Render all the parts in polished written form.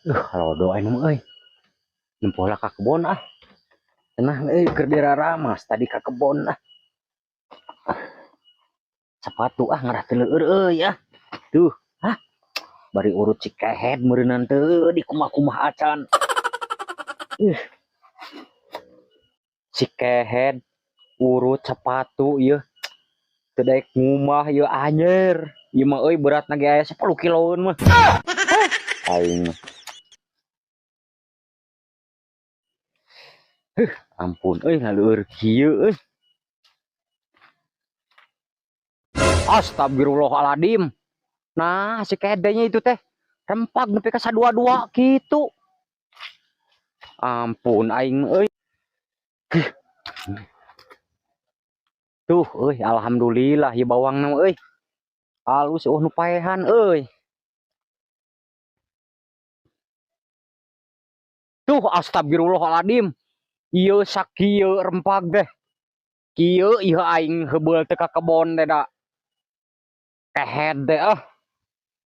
Kalau doain euy, nempola ka kebon ah. Cenah euy keur diraramas tadi ka kebon ah. Sepatu ah ngarah teu leueur euy ah. Tuh, ah. Bari urut si kehet meureunan teu di kumah-kumah acan. Si kehet urut sepatu ieu teu daek ngumah ieu anyer. Ieu mah euy beratna ge aya 10 kiloan mah. Aing ampun euy ngaleur kieu euy. Astagfirullahaladzim. Nah, si kedenya itu teh rempak nepi ka sadua-dua gitu. Ampun aing euy. Tuh euy alhamdulillah ya bawangna euy. Halus nu paehan euy. Tuh astagfirullahaladzim. Ieu sakieu rempak deh. Kieu ieu aing heubeul teh ka kebon teh da. Kehet deh ah.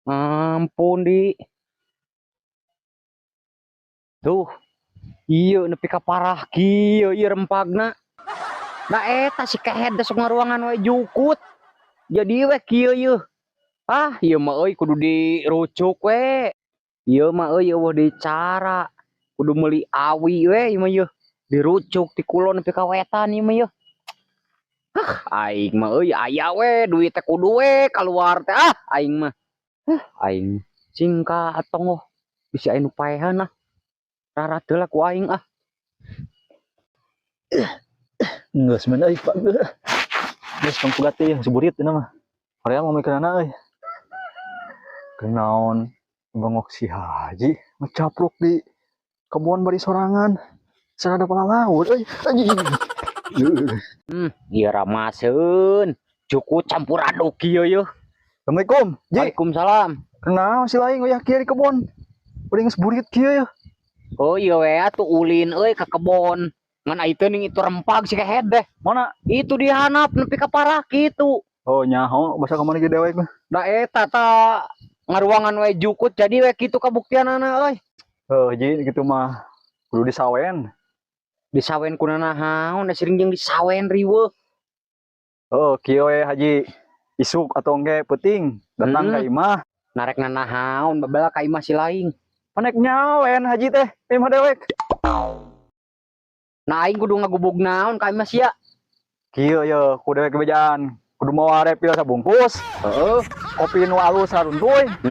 Ampun di. Tuh. Ieu nepi ka parah kieu ieu rempagna. Da eta si kehet da sok ngaruangan we jukut. Jadi we kieu ieu. Ah, ieu mah euy kudu dirucuk we. Ieu mah euy eueuh dicara. Kudu meuli awi we ieu mah ieu. Dirucuk ti kulon nepi ka wetan ieu mah ieu. Aing mah euy aya we duit teh kudu we kaluar teh ah aing mah. Aing singka atong oh bisi anu paehan ah. Rara teu lah ku aing ah. Geus men euy Pak geus. Geus tong pegat teh seburit cenah mah. Hoream mah mikiranna euy. Kenaon bengok si Haji ngecapruk di kebun bari sorangan. Sarada pangalaut euy. Anjing. Ieu ramaseun. Cukup campur aduk kieu yeuh. Assalamualaikum. Ji. Waalaikumsalam. Kenaon si laing we kieu di kebun. Bari geus burit kieu ya. Oh iya we atuh ulin euy ka kebon. Ngan ai teu ning itu rempag si kehet deh. Mana? Itu dihanap nepi ka parah kitu. Oh nyaho basa ka mana ge dewek mah. Da eta ta ngaruangan we jukut jadi we kitu kabuktianana euy. Heuh Ji kitu mah kudu disawen. Disawen kunana haun da sering jeung disawen riweuh. Oh kieu we Haji isuk atau engke peuting datang ka imah. Narekna nahaun babala ka imah si laing. Panek nyawen Haji teh imah dewek. Nah aing kudu ngagubug naon ka imah sia. Kieu ye ku dewek kebejaan kudu mawa repil sabungkus. Heeh. Kopi nu alus saruntuy.